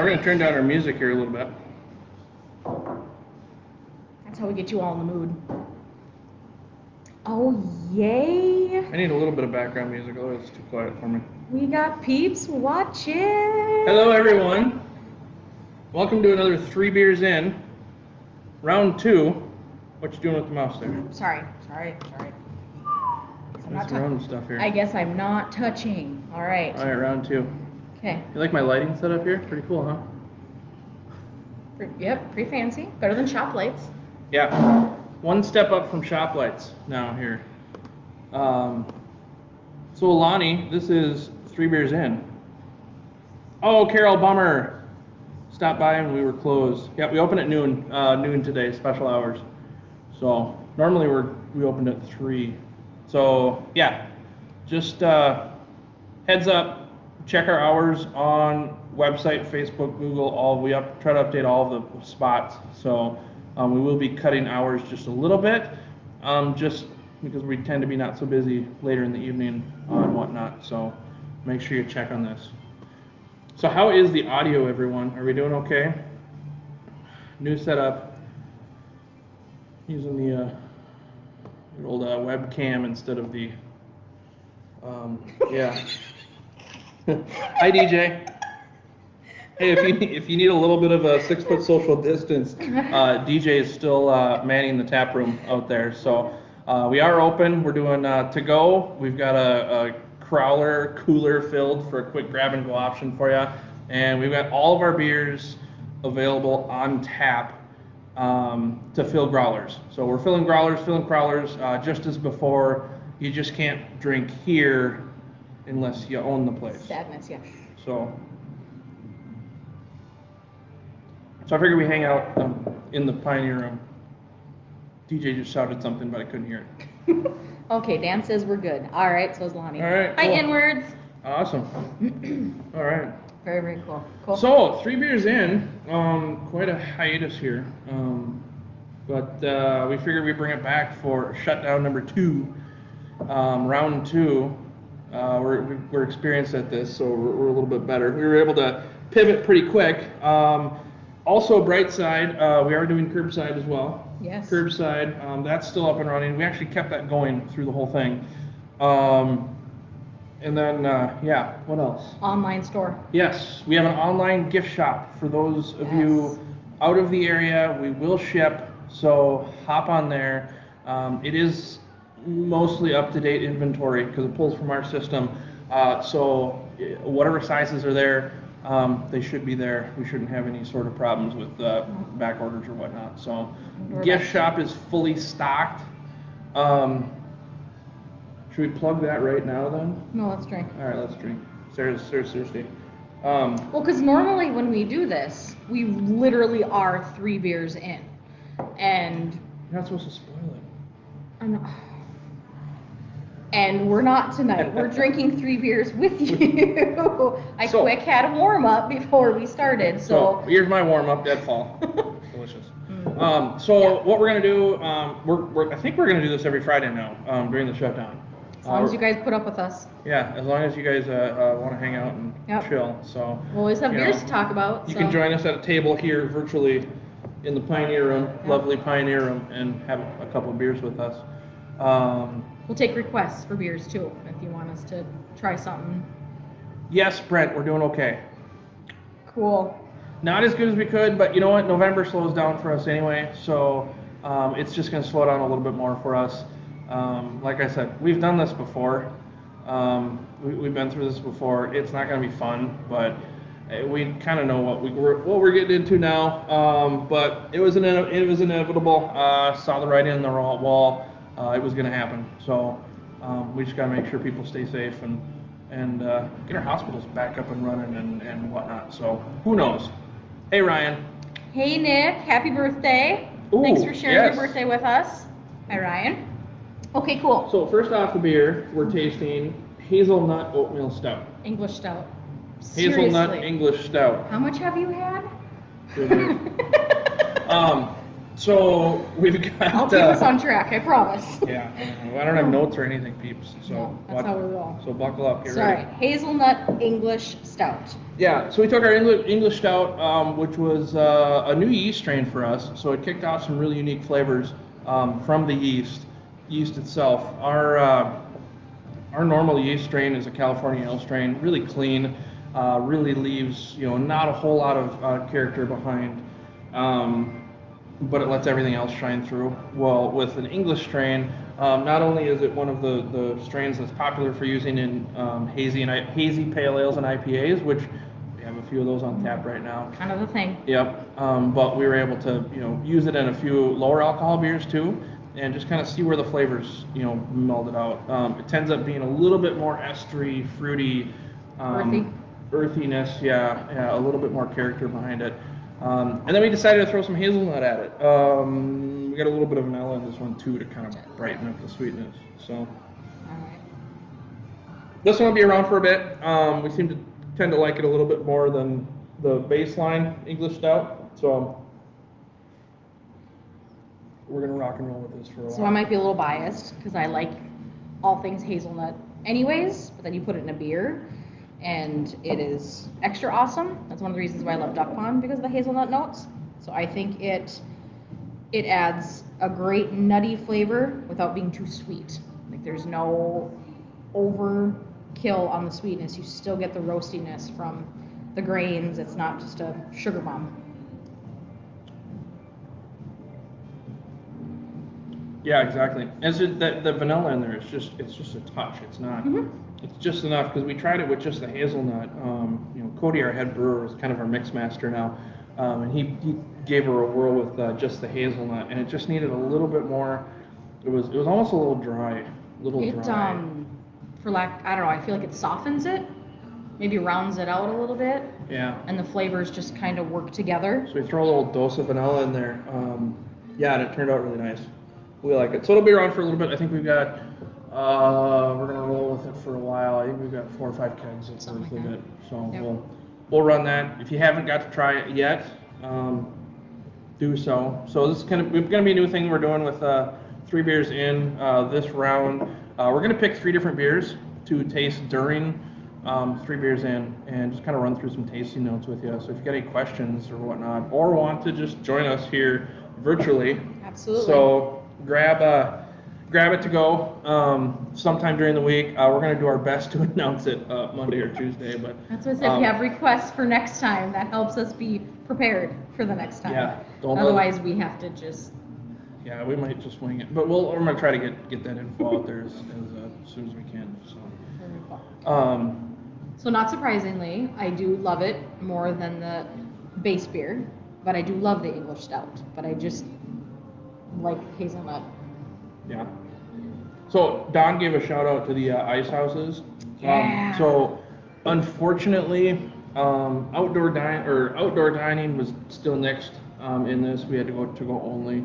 We're going to turn down our music here a little bit. That's how we get you all in the mood. Oh, yay! I need a little bit of background music, otherwise it's too quiet for me. We got peeps watching. Hello, everyone. Welcome to another 3 Beers In, round 2. What you doing with the mouse there? Sorry. I'm not touching stuff here. I guess I'm not touching. All right. All right, round 2. Okay. You like my lighting setup here? Pretty cool, huh? Yep, pretty fancy. Better than shop lights. Yeah. One step up from shop lights now here. So Alani, this is 3 Beers In. Oh, Carol, bummer. Stopped by and we were closed. Yeah, we open at noon today, special hours. So normally we opened at 3. So yeah, just heads up. Check our hours on website, Facebook, Google. We try to update all of the spots. So we will be cutting hours just a little bit, just because we tend to be not so busy later in the evening and whatnot. So make sure you check on this. So how is the audio, everyone? Are we doing okay? New setup. Using the old webcam instead of the yeah. Hi, DJ. Hey, if you need a little bit of a 6-foot social distance, DJ is still manning the tap room out there. So we are open. We're doing to go. We've got a crowler cooler filled for a quick grab and go option for you, and we've got all of our beers available on tap to fill growlers. So we're filling growlers, filling crawlers, just as before. You just can't drink here unless you own the place. Sadness, yeah. So I figured we hang out in the Pioneer Room. DJ just shouted something, but I couldn't hear it. Okay, Dan says we're good. All right, so is Lonnie. All right, Hi, cool. inwards. Awesome. All right. Very, very cool. Cool. So 3 Beers In, quite a hiatus here, but we figured we'd bring it back for shutdown number 2, round 2. We're experienced at this, so we're a little bit better. We were able to pivot pretty quick. Also, bright side, we are doing curbside as well. Yes. Curbside, that's still up and running. We actually kept that going through the whole thing. And then, yeah, what else? Online store. Yes, we have an online gift shop for those of you out of the area. We will ship, so hop on there. It is mostly up-to-date inventory because it pulls from our system. So whatever sizes are there, they should be there. We shouldn't have any sort of problems with back orders or whatnot. So gift shop is fully stocked. Should we plug that right now then? No, let's drink. All right, let's drink. Sarah's thirsty. Well, because normally when we do this, we literally are 3 beers in, and You're not supposed to spoil it. I'm not, and we're not tonight. We're drinking 3 beers with you. I quick had a warm up before we started, so here's my warm up. Deadfall, delicious. So what we're gonna do? I think we're gonna do this every Friday now during the shutdown. as long as you guys put up with us, Yeah, as long as you guys want to hang out and chill. So we'll always have you beers know, to talk about. you so. can join us at a table here virtually in the Pioneer Room, lovely Pioneer Room, and have a couple of beers with us. We'll take requests for beers too, if you want us to try something. Yes, Brent, we're doing okay. Cool. Not as good as we could, but you know what? November slows down for us anyway, so it's just going to slow down a little bit more for us. Like I said, we've done this before. We've been through this before. It's not going to be fun, but we kind of know what we're getting into now. But it was inevitable. Saw the writing on the wall. It was going to happen. So we just got to make sure people stay safe and get our hospitals back up and running and whatnot. So who knows? Hey, Ryan. Hey, Nick. Happy birthday. Ooh, Thanks for sharing yes. your birthday with us. Hi, Ryan. Okay, cool. So first off the beer, we're tasting hazelnut oatmeal stout. English stout. Hazelnut Seriously. English stout. How much have you had? So we've got. I'll keep us on track, I promise. Yeah, I don't have notes or anything, peeps. So No, that's how we roll. So buckle up. Get Sorry, ready. hazelnut English stout. Yeah, so we took our English stout, which was a new yeast strain for us. So it kicked off some really unique flavors from the yeast itself. Our normal yeast strain is a California ale strain, really clean, really leaves not a whole lot of character behind, but it lets everything else shine through. Well, with an English strain, not only is it one of the strains that's popular for using in hazy pale ales and IPAs, which we have a few of those on tap right now. Kind of the thing. Yep, but we were able to use it in a few lower alcohol beers too, and just kind of see where the flavors melded out. It tends up being a little bit more estery, fruity, earthiness, yeah, a little bit more character behind it. And then we decided to throw some hazelnut at it. We got a little bit of vanilla in this one too to kind of brighten up the sweetness. So All right. this one will be around for a bit. We tend to like it a little bit more than the baseline English stout. So we're gonna rock and roll with this for a while. So I might be a little biased because I like all things hazelnut anyways, but then you put it in a beer and it is extra awesome. That's one of the reasons why I love Duck Pond, because of the hazelnut notes. So I think it adds a great nutty flavor without being too sweet. Like there's no overkill on the sweetness. You still get the roastiness from the grains. It's not just a sugar bomb. Yeah, exactly. It's just the vanilla in there. It's just a touch. It's not. It's just enough because we tried it with just the hazelnut. Cody, our head brewer, is kind of our mix master now, and he gave her a whirl with just the hazelnut, and it just needed a little bit more. It was almost a little dry, dry. For lack, I don't know. I feel like it softens it, maybe rounds it out a little bit. Yeah. And the flavors just kind of work together. So we throw a little dose of vanilla in there. Yeah, and it turned out really nice. We like it. So it'll be around for a little bit. I think we've got, we're going to roll with it for a while. I think we've got 4 or 5 kegs worth of it. So Yep. we'll run that. If you haven't got to try it yet, do so. So this is going to be a new thing we're doing with 3 beers in this round. We're going to pick 3 different beers to taste during 3 beers in and just kind of run through some tasting notes with you. So if you got any questions or whatnot, or want to just join us here virtually. Absolutely. So grab it to go sometime during the week. We're going to do our best to announce it Monday or Tuesday. But that's what I said. If you have requests for next time, that helps us be prepared for the next time. Yeah, Otherwise, we have to just. Yeah, we might just wing it, but we're gonna try to get that info out there as soon as we can. So not surprisingly, I do love it more than the base beer, but I do love the English stout. But I just like hazelnut. Yeah. So Don gave a shout out to the ice houses. Yeah. So unfortunately, outdoor dining was still next in this. We had to go only.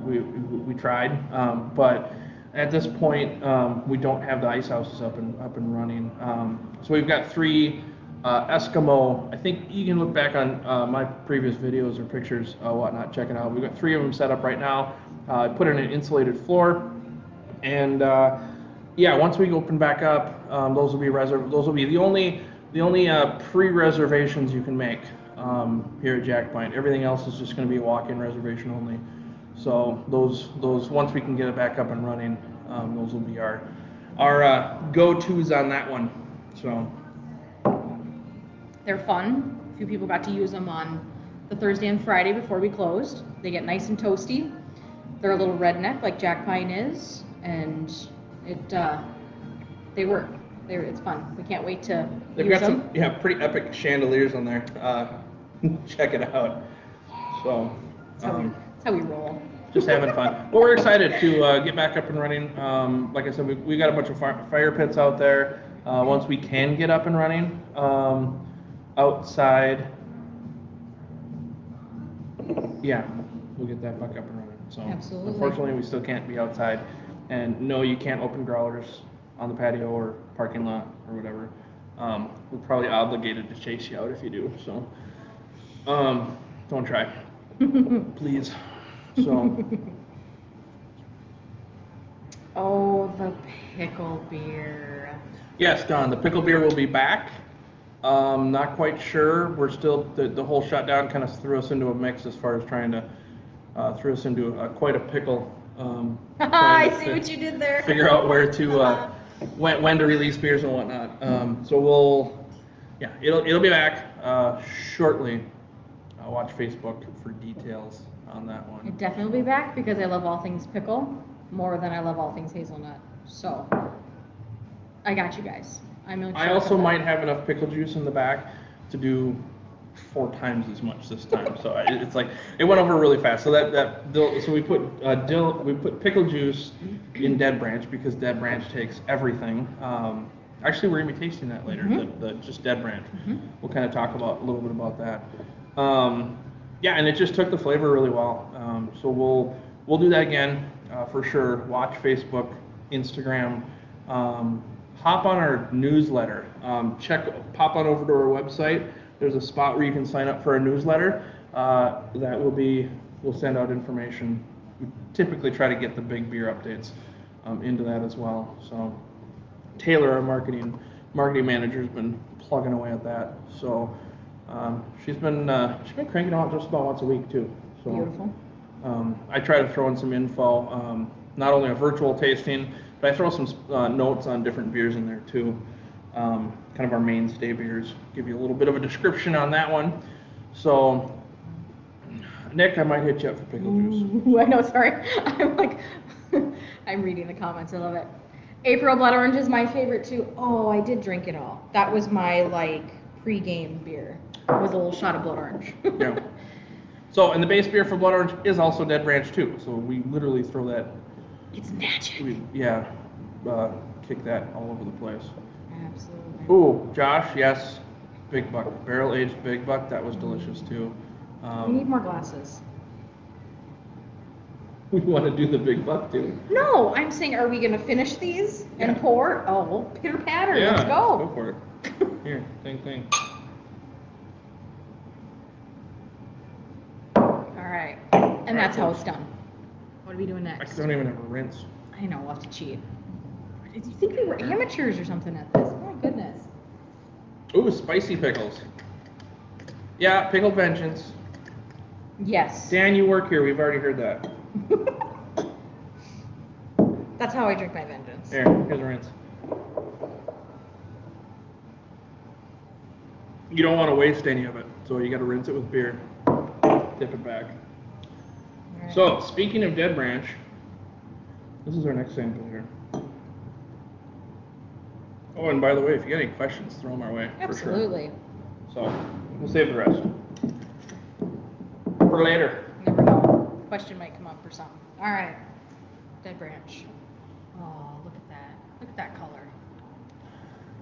We tried, but at this point we don't have the ice houses up and running. So we've got 3 Eskimo. I think you can look back on my previous videos or pictures, whatnot. Check it out. We've got 3 of them set up right now. I put in an insulated floor, and yeah, once we open back up, those will be Those will be the only pre-reservations you can make here at Jack Pine. Everything else is just going to be a walk-in reservation only. So those once we can get it back up and running, those will be our go-tos on that one. So they're fun. A few people got to use them on the Thursday and Friday before we closed. They get nice and toasty. They're a little redneck like Jack Pine is, and they work. It's fun. We can't wait to they've use got them. some pretty epic chandeliers on there. Check it out. So That's how we roll. Just having fun. Well, we're excited to get back up and running. Like I said, we got a bunch of fire pits out there. Once we can get up and running outside, yeah, we'll get that back up and running. So Absolutely. Unfortunately, we still can't be outside. And no, you can't open growlers on the patio or parking lot or whatever. We're probably obligated to chase you out if you do. So don't try, please. So. Oh, the pickle beer. Yes, Don, the pickle beer will be back. Not quite sure. We're still, the whole shutdown kind of threw us into a mix as far as trying to, threw us into quite a pickle. I see what you did there. Figure out where to, when to release beers and whatnot. So it'll be back shortly. I'll watch Facebook for details on that one. It definitely will be back because I love all things pickle more than I love all things hazelnut. So I got you guys. I also might have enough pickle juice in the back to do 4 times as much this time. So it's like it went over really fast. So so we put pickle juice in Dead Branch because Dead Branch takes everything. Actually, we're gonna be tasting that later. The just Dead Branch. We'll kind of talk about a little bit about that. Yeah, and it just took the flavor really well. So we'll do that again for sure. Watch Facebook, Instagram. Hop on our newsletter. Pop on over to our website. There's a spot where you can sign up for a newsletter. We'll send out information. We typically try to get the big beer updates into that as well. So Taylor, our marketing manager, has been plugging away at that. So she's been cranking out just about once a week too. So beautiful. I try to throw in some info, not only a virtual tasting, but I throw some notes on different beers in there too. Kind of our mainstay beers. Give you a little bit of a description on that one. So, Nick, I might hit you up for pickle juice. Ooh, I know, sorry. I'm like, I'm reading the comments. I love it. April Blood Orange is my favorite too. Oh, I did drink it all. That was my pre-game beer. It was a little shot of Blood Orange. Yeah. So, and the base beer for Blood Orange is also Dead Branch too. So we literally throw that. It's magic. Kick that all over the place. Absolutely. Ooh, Josh, yes, Big Buck, barrel-aged Big Buck, that was delicious too. We need more glasses. We want to do the Big Buck too. No, I'm saying, are we going to finish these and pour? Oh, well, pitter patter, Yeah, let's go. Go for it. Here, same thing. All right, and that's how it's done. What are we doing next? I don't even have a rinse. I know, we'll have to cheat. Did you think we were amateurs or something at this? Oh my goodness. Ooh, spicy pickles. Yeah, pickle vengeance. Yes. Dan, you work here. We've already heard that. That's how I drink my vengeance. Here's a rinse. You don't want to waste any of it. So you got to rinse it with beer, dip it back. All right. So speaking of Dead Branch, this is our next sample here. Oh, and by the way, if you got any questions, throw them our way. Absolutely. For sure. So we'll save the rest for later. You never know. Question might come up or something. All right. Dead Branch. Oh, look at that. Look at that color.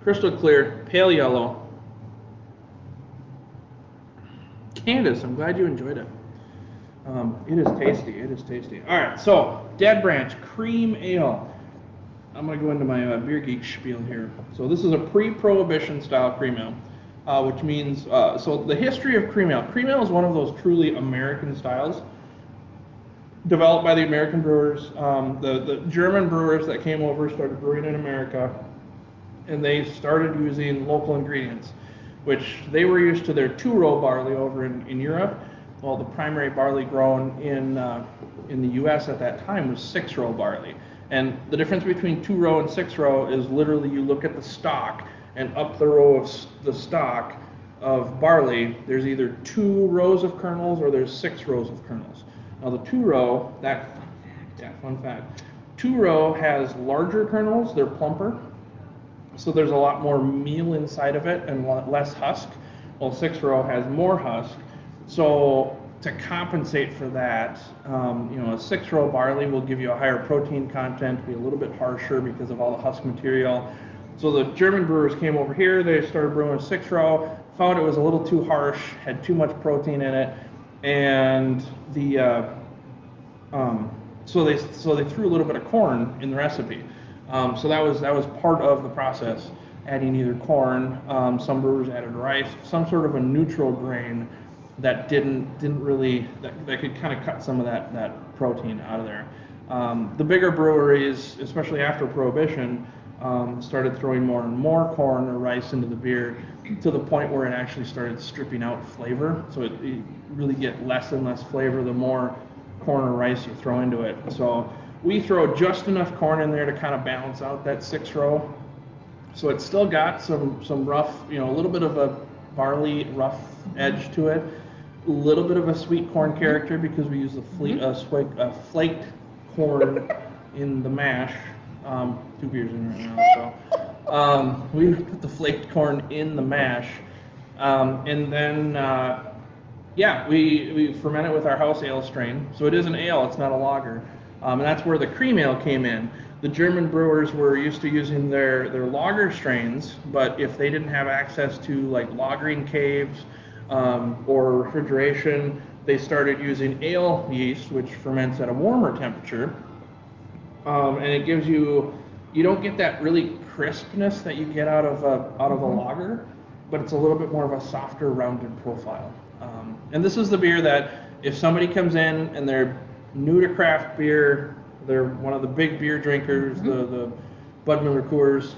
Crystal clear, pale yellow. Candace, I'm glad you enjoyed it. It is tasty. It is tasty. All right, so Dead Branch Cream Ale. I'm going to go into my beer geek spiel here. So this is a pre-prohibition style cream ale, which means, so the history of cream ale. Cream ale is one of those truly American styles developed by the American brewers. The German brewers that came over started brewing in America, and they started using local ingredients, which they were used to their two-row barley over in Europe. Well, the primary barley grown in the U.S. at that time was six-row barley. And the difference between two-row and six-row is literally you look at the stalk, and up the row of the stalk of barley, there's either 2 rows of kernels or there's 6 rows of kernels. Now the two-row, fun fact, two-row has larger kernels, they're plumper, so there's a lot more meal inside of it and less husk, while six-row has more husk. So to compensate for that, a six-row barley will give you a higher protein content, be a little bit harsher because of all the husk material. So the German brewers came over here, they started brewing a six-row, found it was a little too harsh, had too much protein in it, and so they threw a little bit of corn in the recipe. So that was part of the process, adding either corn, some brewers added rice, some sort of a neutral grain that didn't really that could kind of cut some of that protein out of there. The bigger breweries, especially after Prohibition, started throwing more and more corn or rice into the beer to the point where it actually started stripping out flavor. So you really get less and less flavor the more corn or rice you throw into it. So we throw just enough corn in there to kind of balance out that six-row. So it's still got some rough, a little bit of a barley rough edge to it, a little bit of a sweet corn character because we use the flaked corn in the mash. 2 beers in right now, so we put the flaked corn in the mash, and then we ferment it with our house ale strain. So it is an ale, it's not a lager, and that's where the cream ale came in. The German brewers were used to using their lager strains, but if they didn't have access to like lagering caves or refrigeration, they started using ale yeast, which ferments at a warmer temperature. And it gives you don't get that really crispness that you get out of a lager, but it's a little bit more of a softer, rounded profile. And this is the beer that if somebody comes in and they're new to craft beer, they're one of the big beer drinkers, the Bud Miller Coors,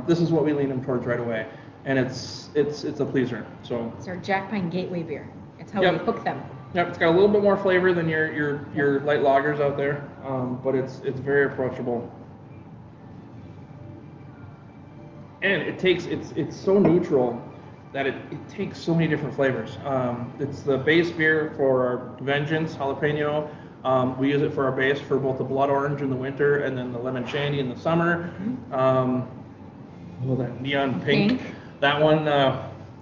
this is what we lean them towards right away, and it's a pleaser. So it's our Jack Pine Gateway beer. It's how we hook them. Yep, it's got a little bit more flavor than your light lagers out there, but it's very approachable. And it's so neutral that it takes so many different flavors. It's the base beer for our Vengeance Jalapeno. We use it for our base for both the blood orange in the winter and then the lemon shandy in the summer. That neon pink. That one,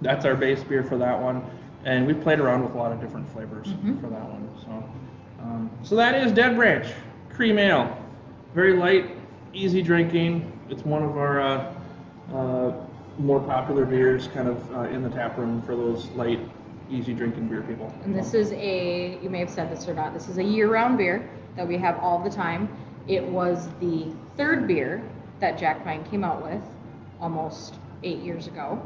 that's our base beer for that one. And we played around with a lot of different flavors for that one. So that is Dead Branch Cream Ale. Very light, easy drinking. It's one of our more popular beers kind of in the tap room for those light, easy drinking beer people. And this is you may have said this or not, this is a year-round beer that we have all the time. It was the 3rd beer that Jack Pine came out with almost 8 years ago.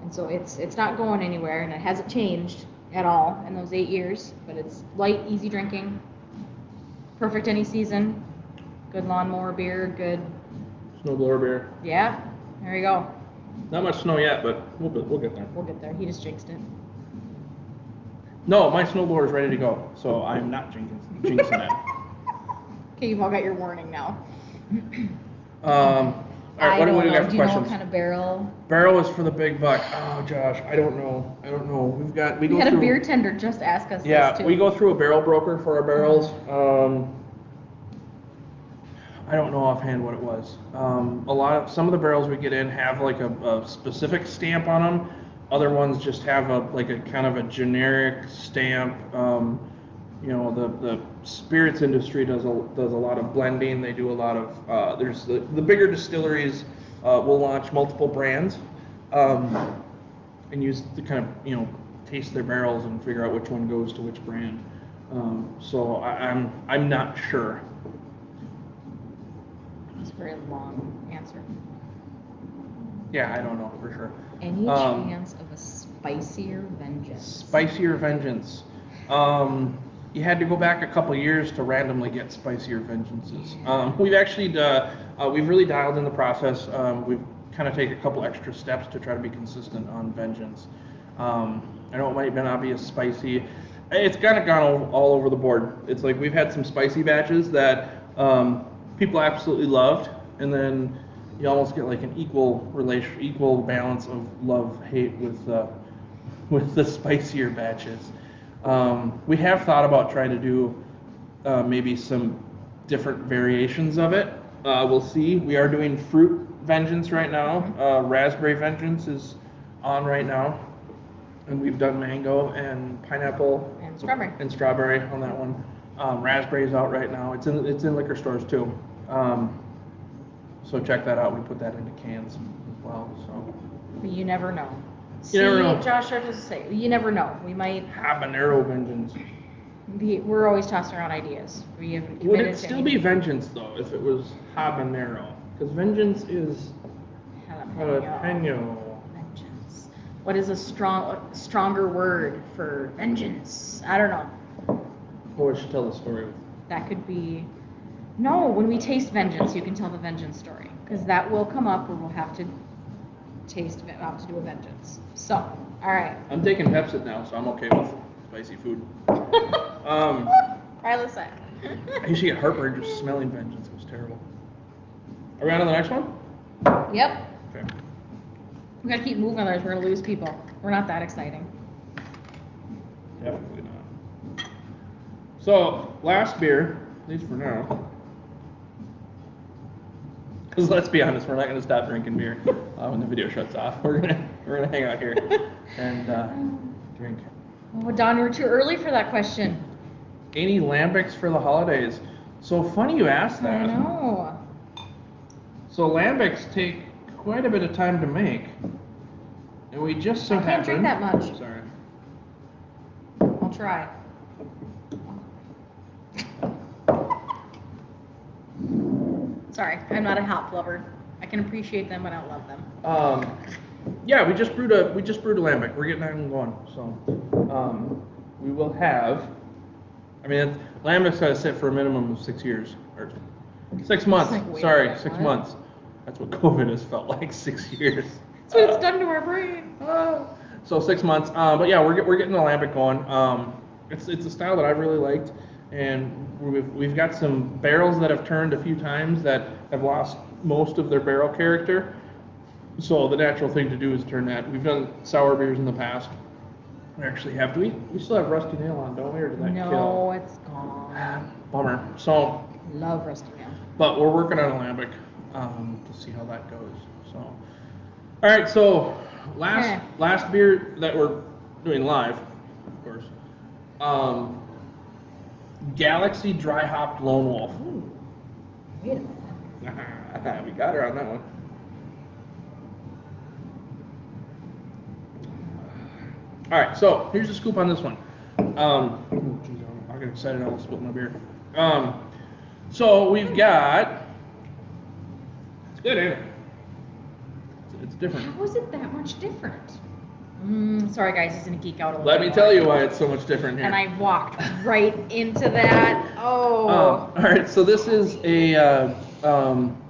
And so it's not going anywhere, and it hasn't changed at all in those 8 years, but it's light, easy drinking, perfect any season, good lawnmower beer, good Snowblower beer. Yeah, there you go. Not much snow yet, but we'll get there. We'll get there. He just jinxed it. No, my snowblower is ready to go, so I'm not jinxing it. Okay, you've all got your warning now. All right, I what don't do we know. got for Do you know questions? what kind of barrel? Barrel is for the big buck. Oh, Josh, I don't know. We We go had a through. beer tender just ask us Yeah, this too. we go through a barrel broker for our barrels. I don't know offhand what it was. Some of the barrels we get in have like a specific stamp on them. Other ones just have a kind of a generic stamp. The spirits industry does a lot of blending. They do a lot of there's the bigger distilleries will launch multiple brands and use to kind of taste their barrels and figure out which one goes to which brand. So I'm not sure. It's a very long answer. Yeah, I don't know for sure. Any chance of a spicier vengeance? Spicier vengeance. You had to go back a couple years to randomly get spicier vengeances. We've actually we've really dialed in the process. We've kind of taken a couple extra steps to try to be consistent on vengeance. I know it might not be as spicy. It's kind of gone all over the board. It's like we've had some spicy batches that people absolutely loved, and then you almost get like an equal balance of love-hate with the spicier batches. We have thought about trying to do maybe some different variations of it. We'll see. We are doing fruit vengeance right now. Raspberry vengeance is on right now, and we've done mango and pineapple and strawberry on that one. Raspberry's out right now. It's in liquor stores too. So check that out. We put that into cans as well. So. But you never know. You never know. Josh, I just say you never know. We might habanero vengeance. We're always tossing around ideas. We haven't committed. Would it still be vengeance though if it was habanero? Because vengeance is jalapeno. Vengeance. What is a stronger word for vengeance? I don't know. Or we should tell the story. That could be. No, when we taste vengeance, you can tell the vengeance story because that will come up where we'll have to do a vengeance. So, all right. I'm taking Pepsi now, so I'm okay with spicy food. Try this out. I used to get heartburn just smelling vengeance. It was terrible. Are we on to the next one? Yep. Okay. We gotta keep moving, otherwise we're gonna lose people. We're not that exciting. Definitely not. So, last beer, at least for now. Because let's be honest, we're not going to stop drinking beer when the video shuts off. We're gonna hang out here and drink. Oh, Don, you were too early for that question. Any lambics for the holidays? So funny you asked that. I know. So lambics take quite a bit of time to make, and we just so I can't drink that much. Sorry. I'll try. Sorry, I'm not a hop lover. I can appreciate them, but I don't love them. Yeah, we just brewed a lambic. We're getting that one going. So, we will have. I mean, lambics got to sit for a minimum of 6 years or 6 months. Like, Sorry, 6 months. That's what COVID has felt like. 6 years. That's what it's done to our brain. So 6 months. But yeah, we're getting the lambic going. It's a style that I really liked. And we've got some barrels that have turned a few times that have lost most of their barrel character. So the natural thing to do is turn that. We've done sour beers in the past. We actually have. We still have Rusty Nail on, don't we? Or did that kill? No, it's gone. Bummer. So. Love Rusty Nail. But we're working on a lambic to see how that goes. So. All right. So last beer that we're doing live, of course. Galaxy Dry Hopped Lone Wolf. Ooh, wait a minute. We got her on that one. All right, so here's the scoop on this one. Geez, I get excited. I almost spilled my beer. So we've got. It's good, ain't it? It's different. How is it that much different? Sorry, guys, he's gonna geek out a little Let bit me tell more. you why it's so much different here. And I walked right into that. Oh. All right, so this is a.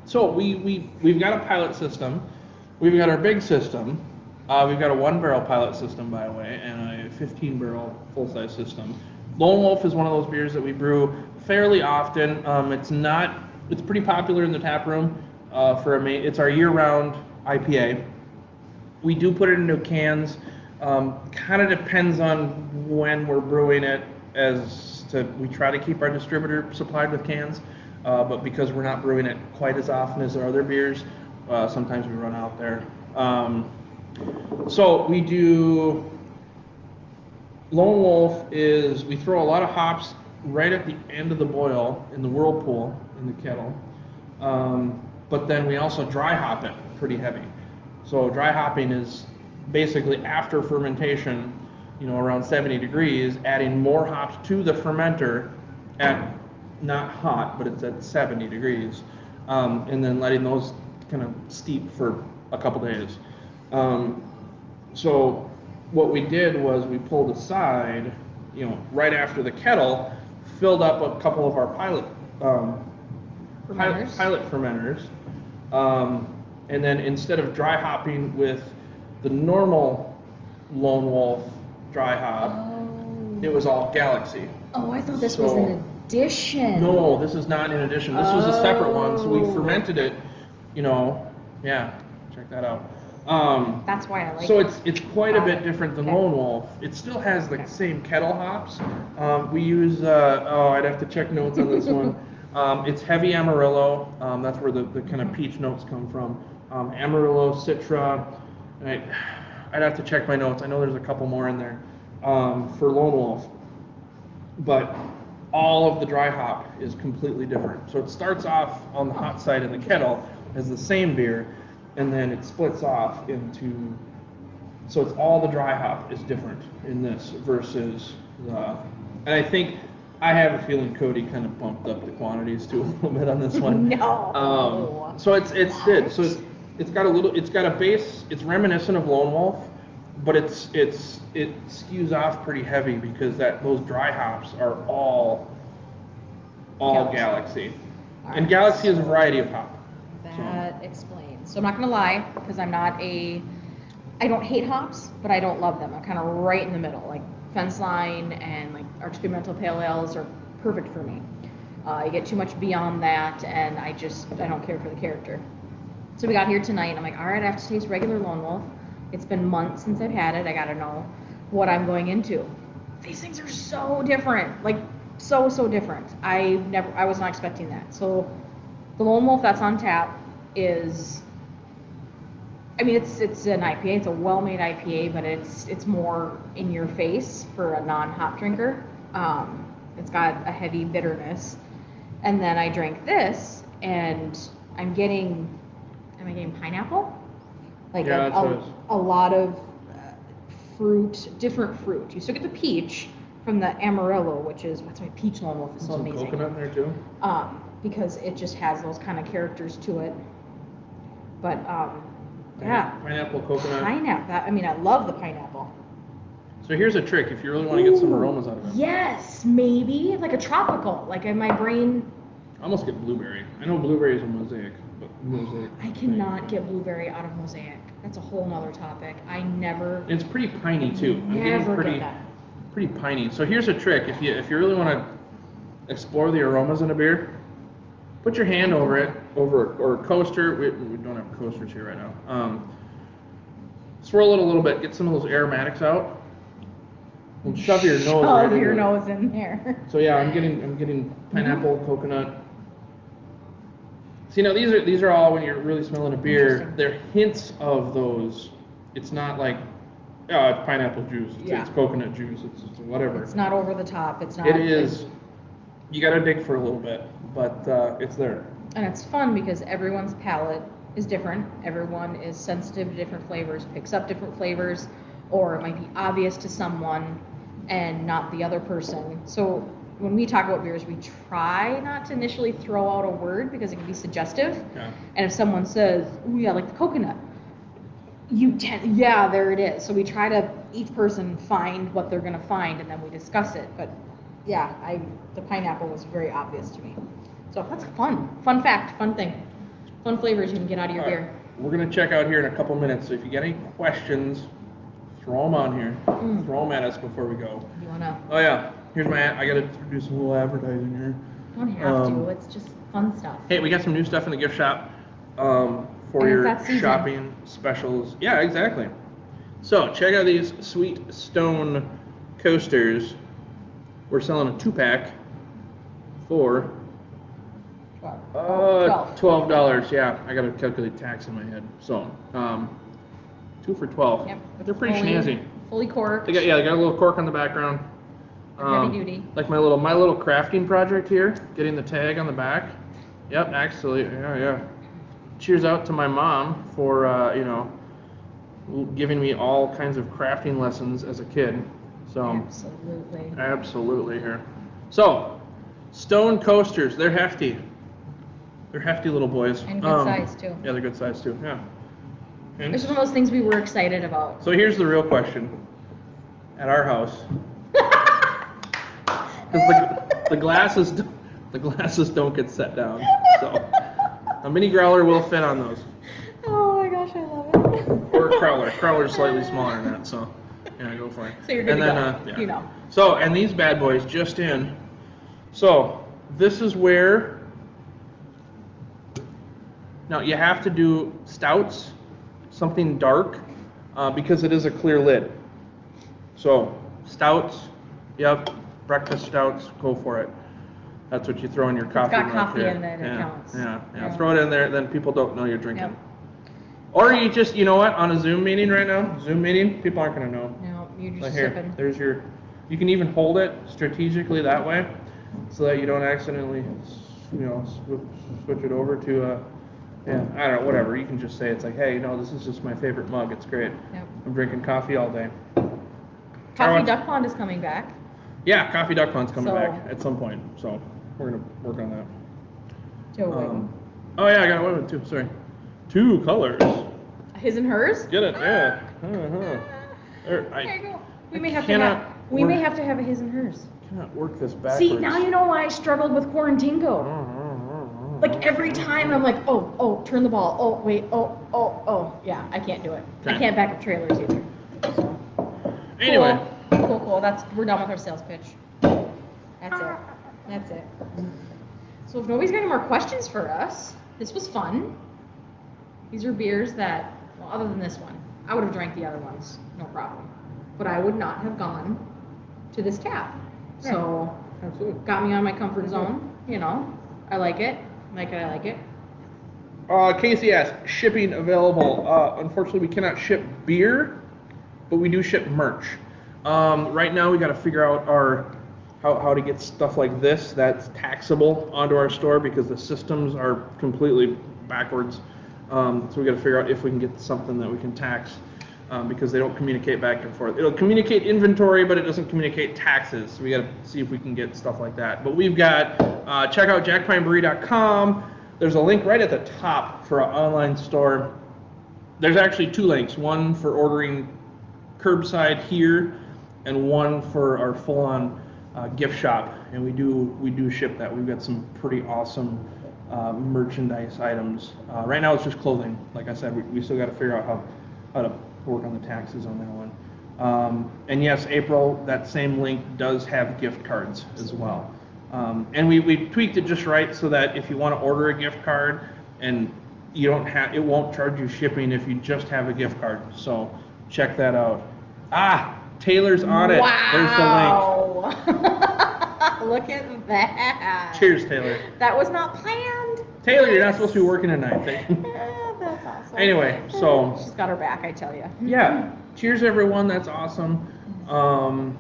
So we've got a pilot system. We've got our big system. We've got a 1-barrel pilot system, by the way, and a 15-barrel full-size system. Lone Wolf is one of those beers that we brew fairly often. It's pretty popular in the tap room. It's our year-round IPA. We do put it into cans. Kind of depends on when we're brewing it. We try to keep our distributor supplied with cans, but because we're not brewing it quite as often as our other beers, sometimes we run out there. So we do. Lone Wolf is we throw a lot of hops right at the end of the boil in the whirlpool in the kettle, but then we also dry hop it pretty heavy. So dry hopping is basically after fermentation, around 70 degrees, adding more hops to the fermenter at not hot, but it's at 70 degrees, and then letting those kind of steep for a couple days. So what we did was we pulled aside, right after the kettle, filled up a couple of our pilot fermenters, and then instead of dry hopping with the normal Lone Wolf dry hop, it was all Galaxy. Oh, I thought this was an addition. No, this is not an addition. This was a separate one, so we fermented it, yeah, check that out. That's why I like it. So it's quite a bit different than Lone Wolf. It still has the same kettle hops. We use, I'd have to check notes on this one. It's heavy Amarillo. That's where the kind of peach notes come from. Amarillo, Citra, and I'd have to check my notes. I know there's a couple more in there for Lone Wolf. But all of the dry hop is completely different. So it starts off on the hot side in the kettle as the same beer, and then it splits off into, so it's all the dry hop is different in this versus and I have a feeling Cody kind of bumped up the quantities too a little bit on this one. No. So it's good. So it's got a base. It's reminiscent of Lone Wolf, but it skews off pretty heavy because those dry hops are all Galaxy. And Galaxy is a variety of hop. That explains. So I'm not gonna lie, because I don't hate hops, but I don't love them. I'm kind of right in the middle. Like Fence Line and like our experimental pale ales are perfect for me. I get too much beyond that, and I don't care for the character. So we got here tonight, and I'm like, all right, I have to taste regular Lone Wolf. It's been months since I've had it. I gotta know what I'm going into. These things are so different, like so different. I was not expecting that. So the Lone Wolf that's on tap is, it's an IPA. It's a well-made IPA, but it's more in your face for a non-hop drinker. It's got a heavy bitterness, and then I drank this, and am I getting pineapple? Like a lot of fruit, different fruit. You still get the peach from the Amarillo, that's why peach Lone Wolf is so amazing. Some coconut in there too. Because it just has those kind of characters to it. But yeah. Pineapple, coconut. I love the pineapple. So here's a trick if you really want to get some aromas out of it. Yes, maybe like a tropical. Like in my brain. I almost get blueberry. I know blueberry is a mosaic, but mosaic. I cannot get blueberry out of mosaic. That's a whole nother topic. It's pretty piney too. Pretty piney. So here's a trick if you really want to explore the aromas in a beer. Put your hand over it, or a coaster. We don't have coasters here right now. Swirl it a little bit. Get some of those aromatics out. And shove your nose in there. So yeah, I'm getting pineapple, coconut. See, now these are all when you're really smelling a beer. They're hints of those. It's not like, it's pineapple juice. It's coconut juice. It's whatever. It's not over the top. It's not. It is. You got to dig for a little bit, but it's there. And it's fun because everyone's palate is different. Everyone is sensitive to different flavors, picks up different flavors, or it might be obvious to someone and not the other person. So when we talk about beers, we try not to initially throw out a word because it can be suggestive. Yeah. And if someone says, "Ooh, yeah, like the coconut," there it is. So we try to each person find what they're gonna find, and then we discuss it. But yeah, the pineapple was very obvious to me. So that's fun fact, fun thing, fun flavors you can get out of your beer. We're gonna check out here in a couple minutes. So if you get any questions, throw them on here. Throw them at us before we go. You wanna? Oh yeah. Here's I gotta do some little advertising here. You don't have to. It's just fun stuff. Hey, we got some new stuff in the gift shop. for And your that's season. shopping specials. Yeah, exactly. So check out these Sweet Stone coasters. We're selling a 2-pack for 12. $12. Yeah, I gotta calculate tax in my head. So 2 for 12. Yep. They're pretty snazzy. Fully corked. They got a little cork on the background. Heavy duty. Like my little crafting project here, getting the tag on the back. Yep, actually, yeah. Cheers out to my mom for giving me all kinds of crafting lessons as a kid. So absolutely here. So Stone coasters, they're hefty. They're hefty little boys. And good size too. Yeah, they're good size too. Yeah. And This is one of those things we were excited about. so here's the real question. At our house, because the glasses don't get set down, so a mini growler will fit on those, Oh my gosh, I love it. or a crowler. Crowler's slightly smaller than that, so yeah, go for it. So you're good and to then, go. Yeah. You know. So, and these bad boys just in. So this is where. Now you have to do stouts, something dark, because it is a clear lid. So stouts, yep, breakfast stouts, go for it. That's what you throw in your coffee. got mug coffee here. in it, it counts. Yeah. Yeah. Throw it in there, then people don't know you're drinking. Yep. Or you just, you know what, on a Zoom meeting right now, people aren't gonna know. No, you're just Like here, sipping. there's your, you can even hold it strategically that way, so that you don't accidentally, switch it over to yeah, I don't know, whatever. You can just say it's like, hey, this is just my favorite mug. It's great. Yep. I'm drinking coffee all day. Coffee Duck Pond is coming back. Yeah, Coffee Duck Pond's coming So- back at some point, so we're gonna work on that. Joe Wiggum. Oh yeah, I got a women too. Sorry, 2 colors. His and hers? Get it? Yeah. There you go. We may have to have a his and hers. Cannot work this backwards. See, now you know why I struggled with Quarantine Go. Like every time I'm like, oh, turn the ball. Oh, wait, oh. Yeah, I can't do it. I Okay. can't back up trailers either. So. Anyway. Cool. We're done with our sales pitch. That's it. So if nobody's got any more questions for us, this was fun. These are beers that, well, other than this one, I would have drank the other ones, no problem. But I would not have gone to this tap. So, Absolutely. got me out of my comfort zone, I like it. I like it. Casey asked, shipping available. Unfortunately, we cannot ship beer, but we do ship merch. Right now, we got to figure out how to get stuff like this that's taxable onto our store because the systems are completely backwards. So we got to figure out if we can get something that we can tax because they don't communicate back and forth. It'll communicate inventory, but it doesn't communicate taxes. So we got to see if we can get stuff like that. But we've got check out jackpinebrewery.com. There's a link right at the top for our online store. There's actually 2 links, one for ordering curbside here and one for our full-on gift shop, and we do ship that. We've got some pretty awesome merchandise items. Right now it's just clothing. Like I said, we still got to figure out how to work on the taxes on that one. And yes, April, that same link does have gift cards as well. And we tweaked it just right so that if you want to order a gift card and it won't charge you shipping if you just have a gift card. So check that out. Taylor's on it. Wow. There's the link. Look at that. Cheers, Taylor. That was not planned. Taylor, you're not supposed to be working tonight. That's awesome. Anyway, so She's got her back, I tell you. yeah, cheers everyone. That's awesome. How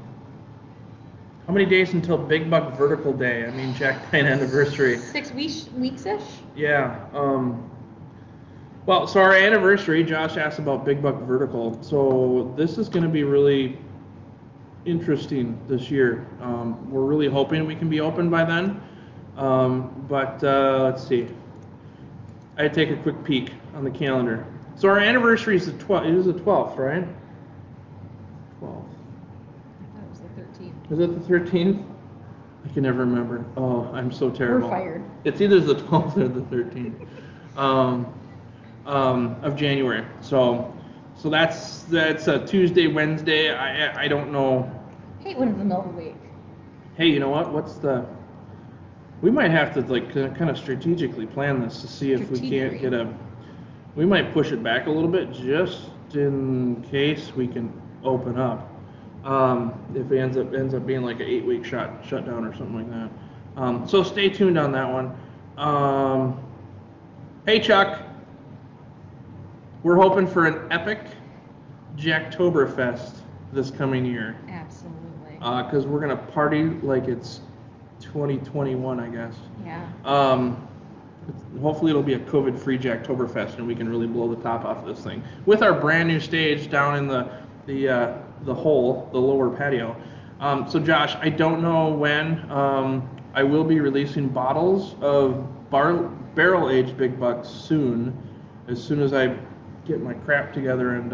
many days until Big Buck Vertical Day? I mean, Jack Pine anniversary. 6 weeks-ish? Yeah. Well, so our anniversary, Josh asked about Big Buck Vertical. So this is going to be really interesting this year. We're really hoping we can be open by then. But let's see. I take a quick peek on the calendar. So our anniversary is the 12th. It is the 12th, right? 12th. I thought it was the 13th. Is it the 13th? I can never remember. Oh, I'm so terrible. We're fired. It's either the 12th or the 13th of January. So that's a Tuesday, Wednesday. I don't know. Hate when it's the middle of the week. Hey, you know what? We might have to kind of strategically plan this to see if we can't get We might push it back a little bit just in case we can open up. If it ends up being like an 8-week shutdown or something like that. So stay tuned on that one. Hey Chuck, we're hoping for an epic Jacktoberfest this coming year. Absolutely. Because we're gonna party like it's 2021, I guess. Yeah. Hopefully it'll be a COVID-free Jacktoberfest, and we can really blow the top off this thing with our brand new stage down in the hole, the lower patio. So Josh, I don't know when. I will be releasing bottles of barrel-aged Big Bucks soon as I get my crap together and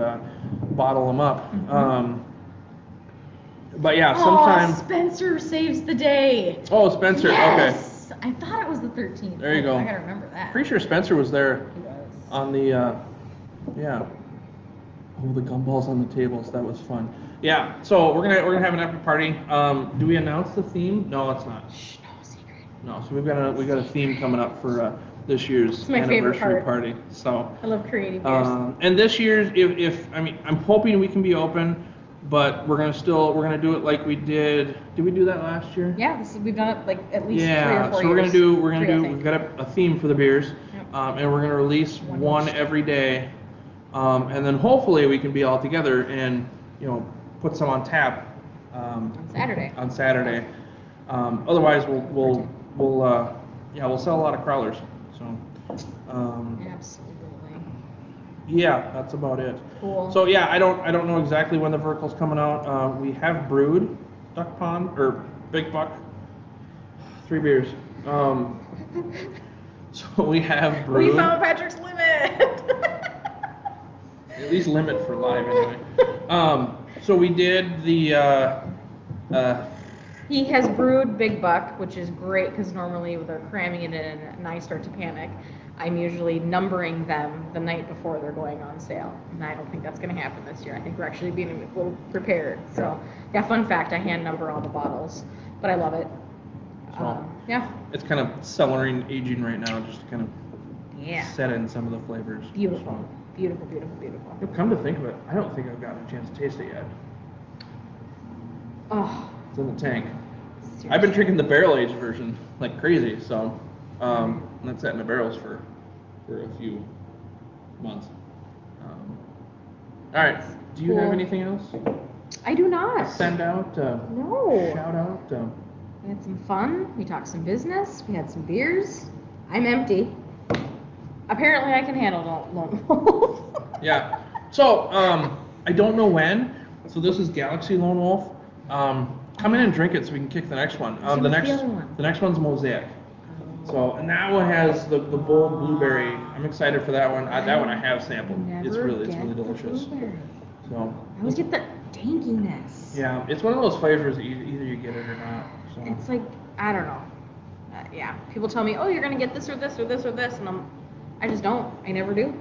bottle them up. Mm-hmm. But yeah, sometimes. Oh, Spencer saves the day. Oh, Spencer. Yes! Okay. I thought it was the 13th. There you go. I gotta remember that. Pretty sure Spencer was there He was. on the. Yeah. Oh, the gumballs on the tables. That was fun. Yeah. So we're gonna have an epic party. Do we announce the theme? No, it's not. Shh, no secret. No. So we got a theme coming up for this year's It's my favorite anniversary part. party. So. I love creating beers. And this year's, if I mean, I'm hoping we can be open, but we're gonna do it like we did. Did we do that last year? Yeah, we've done it like at least 3 or 4 Yeah. years. So we're gonna do. Three, I think. We've got a theme for the beers, Yep. and we're gonna release one every day, and then hopefully we can be all together and put some on tap. On Saturday. On Saturday. Otherwise, we'll sell a lot of crawlers. So. Absolutely. Yeah, that's about it. Cool. So yeah, I don't know exactly when the vertical's coming out. We have brewed Duck Pond or Big Buck, 3 beers. So we have brewed. We found Patrick's limit. At least limit for live anyway. So we did the. He has brewed Big Buck, which is great because normally they're cramming it in and I start to panic. I'm usually numbering them the night before they're going on sale. And I don't think that's going to happen this year. I think we're actually being a little prepared. So, yeah, fun fact, I hand number all the bottles. But I love it. Yeah. It's kind of cellaring aging right now, just to kind of Yeah. set in some of the flavors. Beautiful. Beautiful, beautiful, beautiful. So, come to think of it, I don't think I've gotten a chance to taste it yet. Oh. It's in the tank. Seriously. I've been drinking the barrel-aged version like crazy, so that's sat in the barrels for a few months. All right. Do you have Cool. anything else? I do not. Send out. No. Shout out. We had some fun. We talked some business. We had some beers. I'm empty. Apparently, I can handle Lone Wolf. Yeah. So I don't know when. So this is Galaxy Lone Wolf. Come in and drink it so we can kick the next one. What's The the next other one? the next one's Mosaic. So and that one has the bold blueberry. I'm excited for that one. That one I have sampled. It's really delicious. So I always get the dankiness. yeah, it's one of those flavors that either you get it or not. So It's like, I don't know. Yeah, people tell me, oh, you're gonna get this or this or this or this, and I just don't. I never do.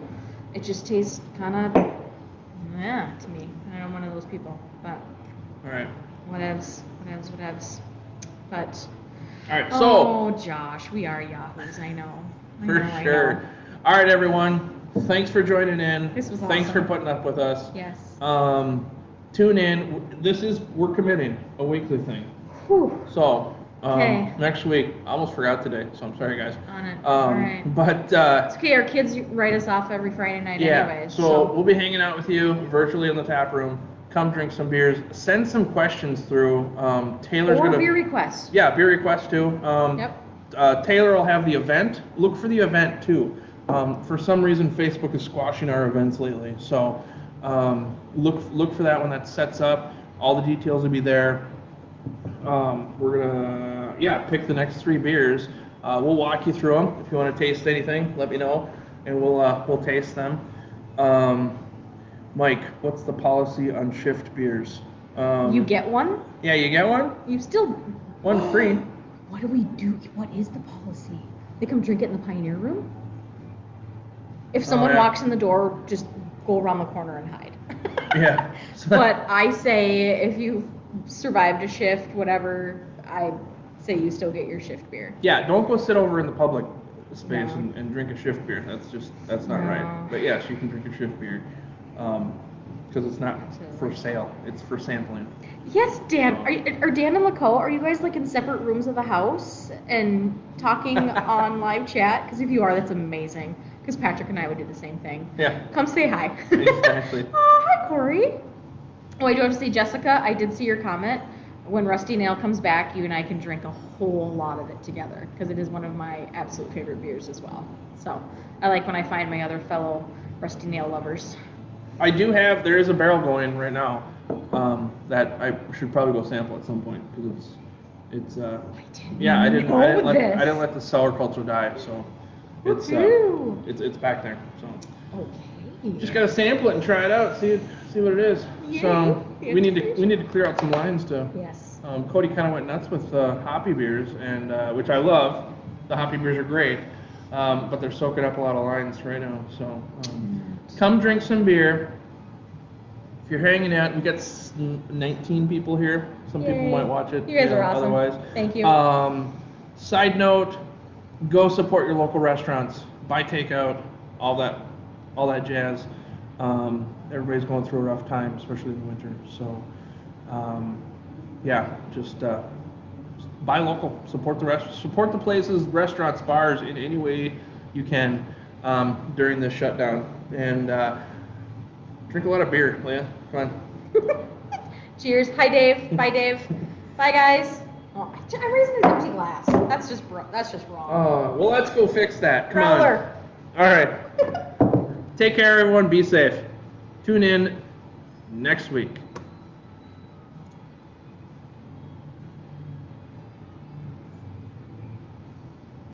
It just tastes kind of, to me. I'm one of those people, but all right. whatevs. But All right. So oh, Josh, we are yahoos. I know. for sure. All right, everyone. Thanks for joining in. This was Thanks for awesome. putting up with us. Yes. Tune in. We're committing a weekly thing. Whew. So Okay. next week, I almost forgot today, so I'm sorry, guys. On it. All right. But It's okay. Our kids write us off every Friday night yeah, anyways. so we'll be hanging out with you virtually in the tap room. Come drink some beers. Send some questions through. Taylor's or gonna beer requests. Yeah, beer requests too. Yep. Taylor will have the event. Look for the event too. For some reason, Facebook is squashing our events lately, so look for that when that sets up. All the details will be there. We're gonna pick the next 3 beers. We'll walk you through them. If you want to taste anything, let me know, and we'll taste them. Mike, what's the policy on shift beers? You get one? Yeah, you get one. You still. One free. What do we do? What is the policy? They come drink it in the Pioneer Room? If someone yeah. walks in the door, just go around the corner and hide. Yeah. But I say if you survived a shift, whatever, I say you still get your shift beer. Yeah, don't go sit over in the public space No. and drink a shift beer. That's not right. No. But yes, you can drink a shift beer because it's not Absolutely. for sale. It's for sampling. Yes, Dan. Are Dan and Laco? Are you guys like in separate rooms of the house and talking on live chat? Because if you are, that's amazing. Because Patrick and I would do the same thing. Yeah. Come say hi. Exactly. Hi, Corey. Oh, I do have to say, Jessica, I did see your comment. When Rusty Nail comes back, you and I can drink a whole lot of it together because it is one of my absolute favorite beers as well. So I like when I find my other fellow Rusty Nail lovers. There is a barrel going right now that I should probably go sample at some point because it's I didn't let the sour culture die, so it's back there. So Okay. just gotta sample it and try it out, see what it is. Yay. So we need to clear out some lines to. Yes. Cody kind of went nuts with hoppy beers, and which I love. The hoppy beers are great, but they're soaking up a lot of lines right now. So come drink some beer. If you're hanging out, we got 19 people here. Some people Yay. might watch it. You guys are awesome. Otherwise, Thank you. Side note: go support your local restaurants. Buy takeout. All that jazz. Everybody's going through a rough time, especially in the winter. So. Just buy local, support the places, restaurants, bars in any way you can during this shutdown, and drink a lot of beer, Leah. Come on. Cheers. Hi, Dave. Bye, Dave. Bye, guys. Oh, I'm raising an empty glass. That's just wrong. Well, let's go fix that. Come Growler. on. All right. Take care, everyone. Be safe. Tune in next week.